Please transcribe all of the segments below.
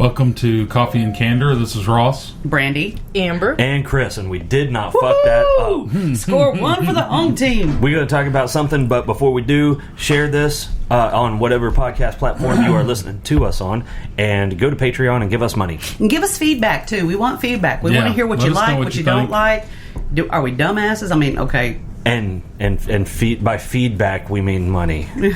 Welcome to Coffee and Candor. This is Ross, Brandy, Amber, and Chris, and we did not fuck that up. Score one for the home team. We're going to talk about something, but before we do, share this on whatever podcast platform you are listening to us on, and go to Patreon and give us money. And give us feedback, too. We want feedback. We want to hear what you like, what you don't like. Are we dumbasses? I mean, okay. And by feedback, we mean money. Well,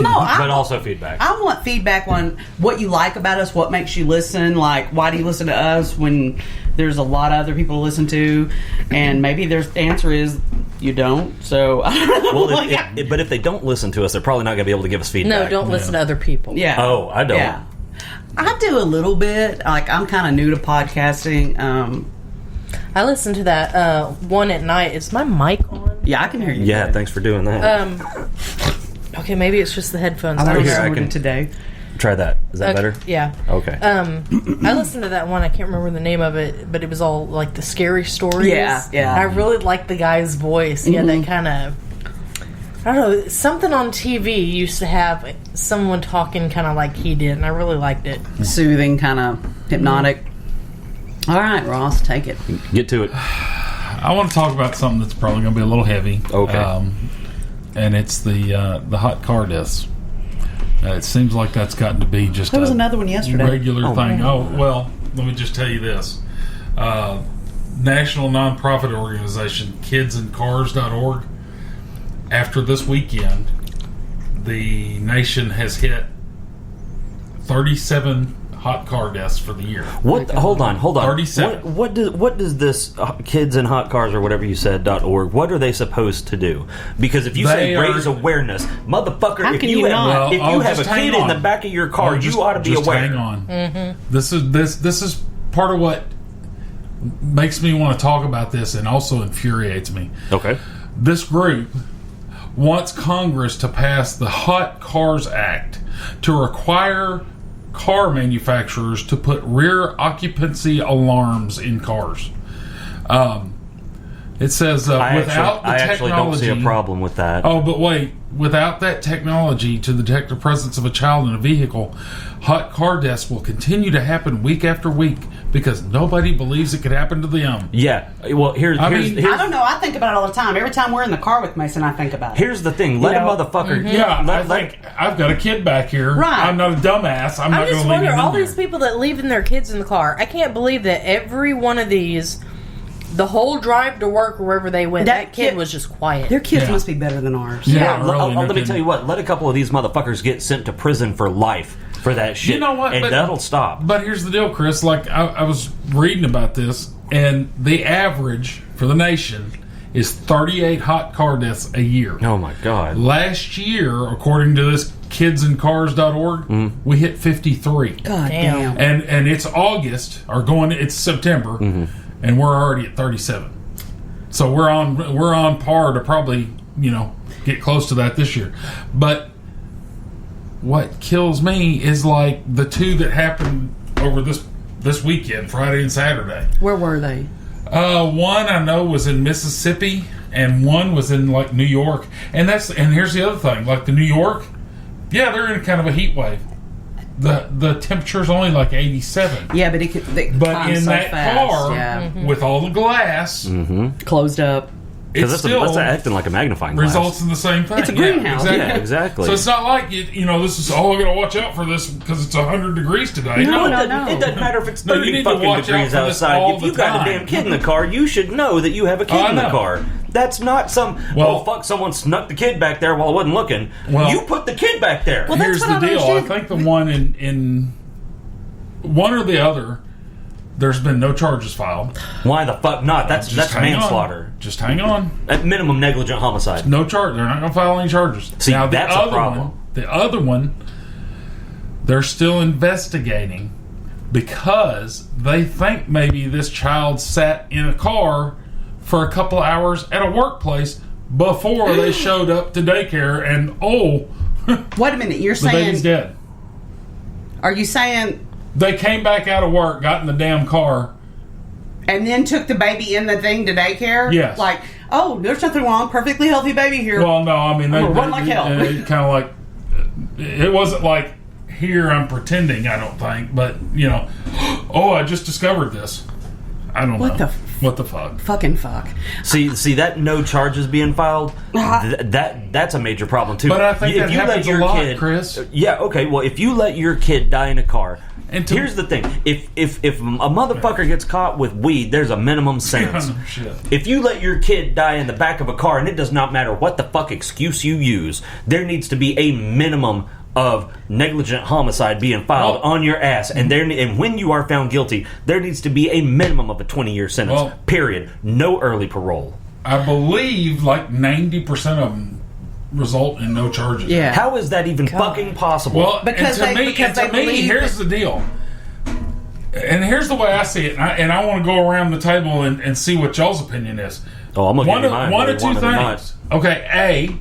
no, but also feedback. I want feedback on what you like about us, what makes you listen. Like, why do you listen to us when there's a lot of other people to listen to? And maybe the answer is you don't. So, well, but if they don't listen to us, they're probably not going to be able to give us feedback. No, don't listen to other people. Yeah. Oh, I don't. Yeah. I do a little bit. Like, I'm kind of new to podcasting. I listen to that one at night. Is my mic on? Yeah, I can hear you. Yeah, thanks for doing that. Okay, maybe it's just the headphones. I don't heard know. it today. Try that. Is that better? Yeah. Okay. I listened to that one. I can't remember the name of it, but it was all like the scary stories. Yeah. I really liked the guy's voice. He had that kind of, I don't know, something on TV used to have someone talking kind of like he did, and I really liked it. Soothing, kind of hypnotic. All right, Ross, take it. Get to it. I want to talk about something that's probably going to be a little heavy. Okay. And it's the hot car deaths. It seems like that's gotten to be just there was another one yesterday. Regular thing. Oh, well, let me just tell you this. National nonprofit organization, kidsincars.org, after this weekend, the nation has hit 37 hot car deaths for the year. What? Hold on. 37. What does this Kids in Hot Cars or whatever you said .org? What are they supposed to do? Because if you say raise awareness, motherfucker, if you have a kid in the back of your car, you ought to be aware. Hang on. Mm-hmm. This is part of what makes me want to talk about this, and also infuriates me. Okay. This group wants Congress to pass the Hot Cars Act to require car manufacturers to put rear occupancy alarms in cars. It says without the technology... I actually don't see a problem with that. Oh, but wait. Without that technology to detect the presence of a child in a vehicle, hot car deaths will continue to happen week after week because nobody believes it could happen to them. Yeah. Well, here's I don't know. I think about it all the time. Every time we're in the car with Mason, I think about it. Here's the thing. Let a motherfucker... Mm-hmm. Yeah, I've got a kid back here. Right. I'm not a dumbass. I'm not going to leave him in there. I just wonder, all these people that leaving their kids in the car, I can't believe that every one of these... The whole drive to work, wherever they went, that kid was just quiet. Their kids must be better than ours. Yeah, really, let me tell you what. Let a couple of these motherfuckers get sent to prison for life for that shit. You know what? And that'll stop. But here's the deal, Chris. Like, I was reading about this, and the average for the nation is 38 hot car deaths a year. Oh, my God. Last year, according to this kidsincars.org, we hit 53. God damn. And it's August, it's September. And we're already at 37. So we're on par to probably, get close to that this year. But what kills me is like the two that happened over this weekend, Friday and Saturday. Where were they? One I know was in Mississippi, and one was in like New York. And here's the other thing, like the New York, they're in kind of a heat wave. The temperature's only like 87. Yeah, but it in so that fast. car with all the glass closed up. Because that's acting like a magnifying glass. Results in the same thing. It's a greenhouse. Yeah, exactly. So it's not like this is I gotta watch out for this because it's 100 degrees today. No. It doesn't matter if it's 30 you need fucking to watch degrees out for this outside. all If you the got a time. damn kid in the car, you should know that you have a kid in the car. That's not someone snuck the kid back there while I wasn't looking. Well, you put the kid back there. Well, here's the deal. I think the one in one or the other, there's been no charges filed. Why the fuck not? That's manslaughter. Just hang on. At minimum, negligent homicide. No charge. They're not going to file any charges. See, now, that's a problem. The other one, they're still investigating because they think maybe this child sat in a car for a couple hours at a workplace before they showed up to daycare, and wait a minute, you're the baby's saying... dead. Are you saying... They came back out of work, got in the damn car, and then took the baby in the thing to daycare? Yes. Like, there's nothing wrong, perfectly healthy baby here. Well, no, I mean... run like hell. Kind of like... It wasn't like... here I'm pretending, I don't think. But, I just discovered this. I don't know. What the fuck? Fucking fuck. See that no charges being filed, that's a major problem, too. But I think that happens a lot, Chris. Yeah, okay, well, if you let your kid die in a car... Here's the thing. If a motherfucker gets caught with weed, there's a minimum sentence. If you let your kid die in the back of a car, and it does not matter what the fuck excuse you use, there needs to be a minimum of negligent homicide being filed on your ass. And when you are found guilty, there needs to be a minimum of a 20-year sentence. Period. No early parole. I believe like 90% of them result in no charges. Yeah. How is that even fucking possible? Well, because to me, here's the deal. And here's the way I see it. And I want to go around the table and see what y'all's opinion is. Oh, I'm going to give you mine. One of two things. Okay, A,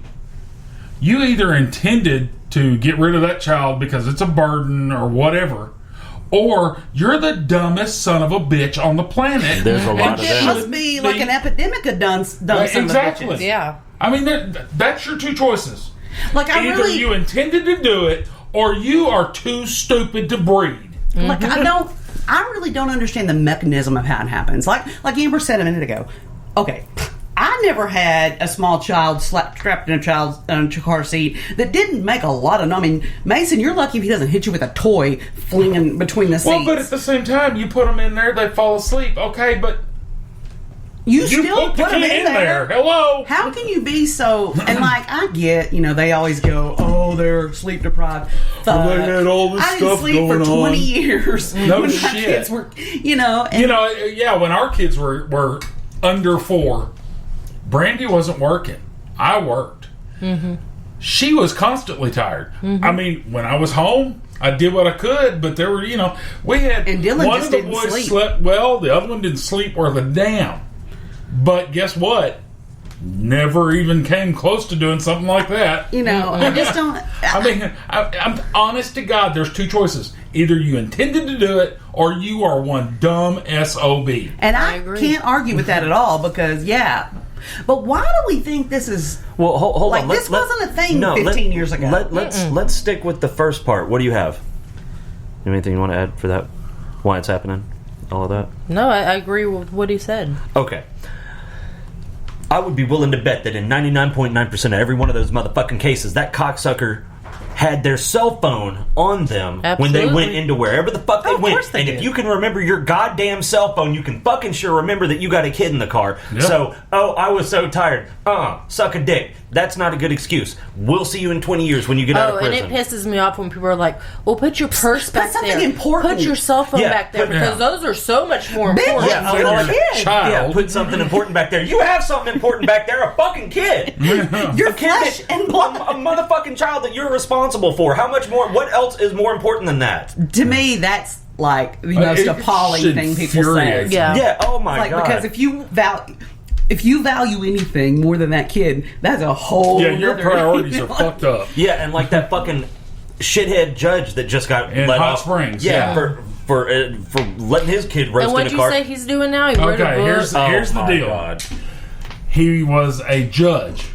you either intended to get rid of that child because it's a burden or whatever, or you're the dumbest son of a bitch on the planet. There's a lot of that. It must be like an epidemic of dumb sons of bitches. Yeah. I mean, that's your two choices. Like Either you intended to do it, or you are too stupid to breed. Like I really don't understand the mechanism of how it happens. Like Amber said a minute ago. Okay, I never had a small child strapped in a car seat that didn't make a lot of. I mean, Mason, you're lucky if he doesn't hit you with a toy flinging between the seats. Well, but at the same time, you put them in there, they fall asleep. Okay, but. You still put them in there. Hello. How can you be so? And I get, they always go, "Oh, they're sleep deprived." Well, they had all this I stuff didn't sleep for 20 years. No when shit. My kids were, when our kids were under 4, Brandy wasn't working. I worked. Mm-hmm. She was constantly tired. Mm-hmm. I mean, when I was home, I did what I could, but there were, we had and Dylan one just of the didn't boys sleep. slept well, the other one didn't sleep worth a damn. But guess what? Never even came close to doing something like that. I just don't. I'm honest to God, there's two choices. Either you intended to do it, or you are one dumb SOB. And I can't argue with that at all because, But why do we think this is... Well, hold on. This wasn't a thing 15 years ago. Let's stick with the first part. What do you have? Anything you want to add for that? Why it's happening? All of that? No, I agree with what he said. Okay. I would be willing to bet that in 99.9% of every one of those motherfucking cases, that cocksucker had their cell phone on them when they went into wherever the fuck they went. And if you can remember your goddamn cell phone, you can fucking sure remember that you got a kid in the car. Yep. So, I was so tired. Suck a dick. That's not a good excuse. We'll see you in 20 years when you get out of prison. And it pisses me off when people are like, well, put your purse back there. Important. Put your cell phone back there because those are so much more important. Put something important back there. You have something important back there, a fucking kid. Your flesh and blood. A motherfucking child that you're responsible for. How much more? What else is more important than that? To me, that's like the most appalling thing people say. Yeah. Oh my God. Because if you value anything more than that kid, that's a whole. Yeah, your priorities are fucked up. Yeah, and like that fucking shithead judge that just got in let Hot off. Springs. Yeah, for letting his kid roast in a car. And what'd you say he's doing now? He wrote a book. Here's the deal. God. He was a judge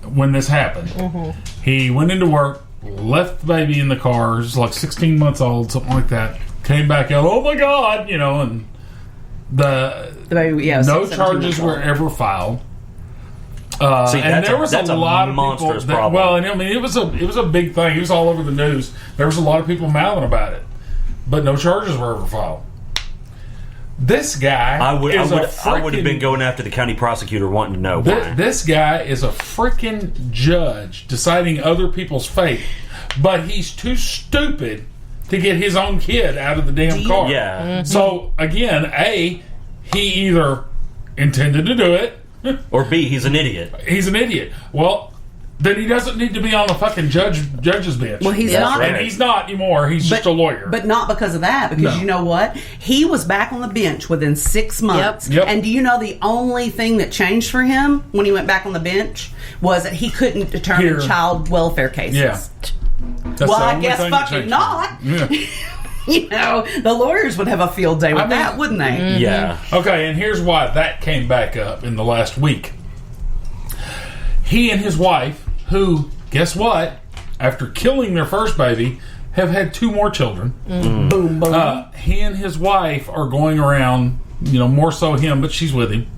when this happened. Mm-hmm. He went into work, left the baby in the car, just like 16 months old, something like that. Came back out, oh my God, and the baby, no charges were ever filed. And there was a lot of people. It was a big thing. It was all over the news. There was a lot of people mouthing about it, but no charges were ever filed. This guy, I would have been going after the county prosecutor wanting to know why. This guy is a freaking judge deciding other people's fate, but he's too stupid to get his own kid out of the damn car. Yeah. Mm-hmm. So again, A, he either intended to do it, or B, he's an idiot. He's an idiot. Well, then he doesn't need to be on the fucking judge's bench. Well, he's not. And he's not anymore. He's just a lawyer. But not because of that. Because you know what? He was back on the bench within 6 months. Yep. And do you know the only thing that changed for him when he went back on the bench was that he couldn't determine child welfare cases. Yeah. Well, I guess fucking not. Yeah. The lawyers would have a field day with that, wouldn't they? Mm-hmm. Yeah. Okay, and here's why that came back up in the last week. He and his wife, who, guess what? After killing their first baby, have had 2 more children. Boom, boom. He and his wife are going around, more so him, but she's with him.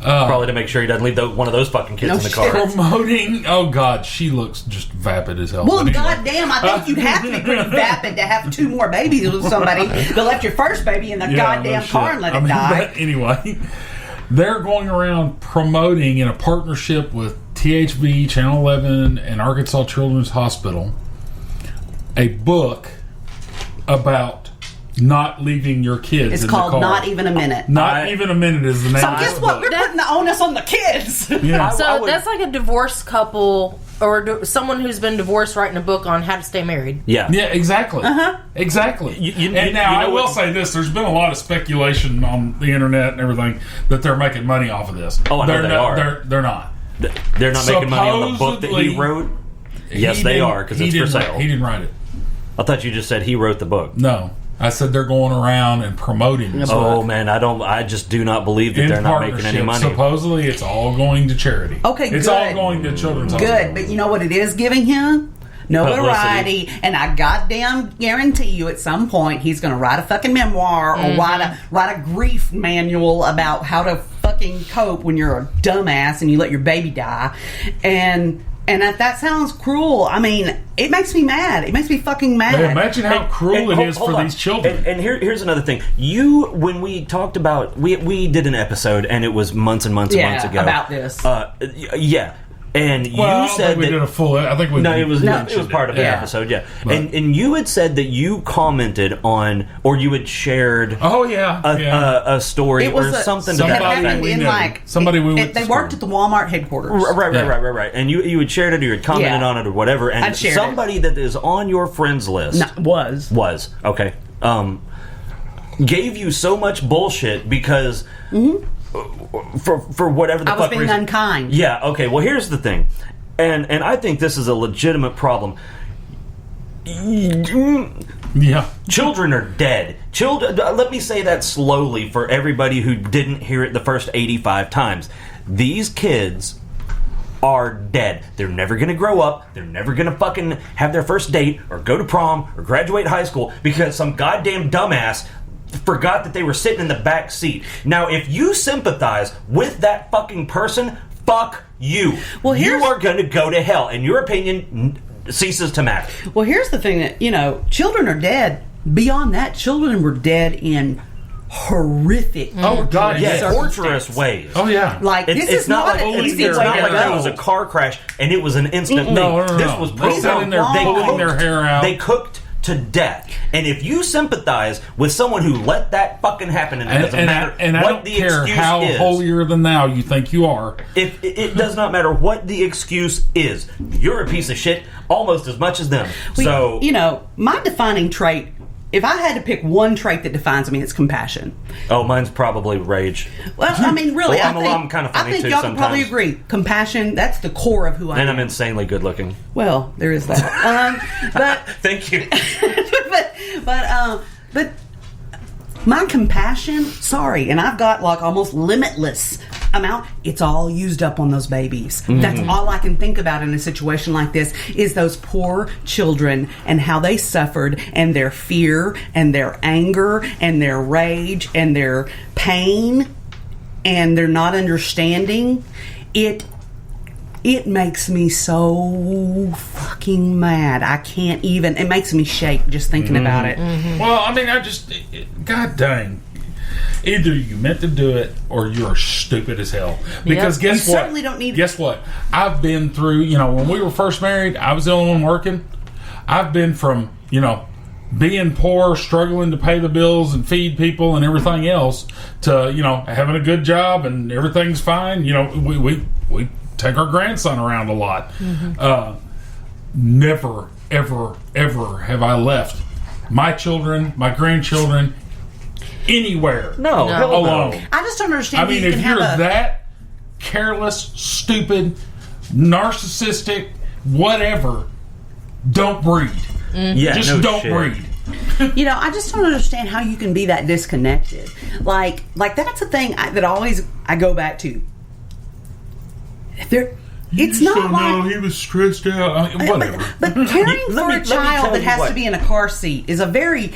Probably to make sure he doesn't leave one of those fucking kids in the car. Promoting, oh God, she looks just vapid as hell. Well, anyway. Goddamn, I think you'd have to be pretty vapid to have 2 more babies with somebody that left your first baby in the goddamn car and let it die. But anyway, they're going around promoting in a partnership with THV, Channel 11, and Arkansas Children's Hospital a book about not leaving your kids It's in called the car. Not Even a Minute. Not Even a Minute is the name So of guess the what? book. We're putting the onus on the kids. Yeah. So that's like a divorced couple or someone who's been divorced writing a book on how to stay married. Yeah. Yeah, exactly. Exactly. I will say this: there's been a lot of speculation on the internet and everything that they're making money off of this. Oh, I know they are. They're not. They're not making money on the book that he wrote? Yes, they are, because it's for sale. He didn't write it. I thought you just said he wrote the book. No. I said they're going around and promoting this book. Oh, man, I just do not believe that they're not making any money. Supposedly, it's all going to charity. Okay, It's all going to children's hospitals. Good, but you know what it is giving him? Notoriety, and I goddamn guarantee you at some point he's going to write a fucking memoir or write a grief manual about how to fucking cope when you're a dumbass and you let your baby die. And if that sounds cruel, I mean, it makes me mad. It makes me fucking mad. But imagine how cruel it is for these children. And here's another thing. When we talked about, we did an episode, and it was months and months and months ago. About this. Yeah. And you said we did a full. I think we. No, it was part of the episode. Yeah, and you had said that you commented on, or you had shared. Oh yeah, a story or something. Somebody we went. They worked at the Walmart headquarters. Right. And you had shared it, or you had commented on it, or whatever. And somebody that is on your friends list was okay. Gave you so much bullshit because. Mm-hmm. For whatever the fuck reason. I was being unkind. Yeah, okay. Well, here's the thing. And I think this is a legitimate problem. Yeah. Children are dead. Let me say that slowly for everybody who didn't hear it the first 85 times. These kids are dead. They're never going to grow up. They're never going to fucking have their first date or go to prom or graduate high school because some goddamn dumbass forgot that they were sitting in the back seat. Now, if you sympathize with that fucking person, fuck you. Well, you are going to go to hell, and your opinion ceases to matter. Well, here's the thing that, children are dead. Beyond that, children were dead in horrific torturous ways. Oh, yeah. Like, it's not like it was a car crash, and it was an instant thing. No. This was pulling their hair out. They cooked to death. And if you sympathize with someone who let that fucking happen, and it doesn't matter what the excuse is. I don't care how holier than thou you think you are. If it does not matter what the excuse is. You're a piece of shit almost as much as them. So my defining trait, if I had to pick one trait that defines me, it's compassion. Oh, mine's probably rage. Well, I mean, really, I'm kind of funny I think too y'all sometimes. Can probably agree. Compassion, that's the core of who I am. And I'm insanely good looking. Well, there is that. But thank you. but my compassion, and I've got like almost limitless amount, it's all used up on those babies. Mm-hmm. That's all I can think about in a situation like this is those poor children and how they suffered and their fear and their anger and their rage and their pain and their not understanding. It makes me so fucking mad. I can't even. It makes me shake just thinking about it. Mm-hmm. Well, I mean, God dang. Either you meant to do it or you're stupid as hell. Because guess what? Certainly don't need. Guess what? I've been through, when we were first married, I was the only one working. I've been from, being poor, struggling to pay the bills and feed people and everything else to, having a good job and everything's fine. We take our grandson around a lot. Mm-hmm. Never, ever, ever have I left my children, my grandchildren, anywhere. No. Alone. I just don't understand. I mean, if you're that careless, stupid, narcissistic, whatever, don't breed. Mm-hmm. Yeah, just don't breed. I just don't understand how you can be that disconnected. Like that's the thing that always I go back to. It's not like he was stressed out. I mean, whatever. But caring for a child that has to be in a car seat is a very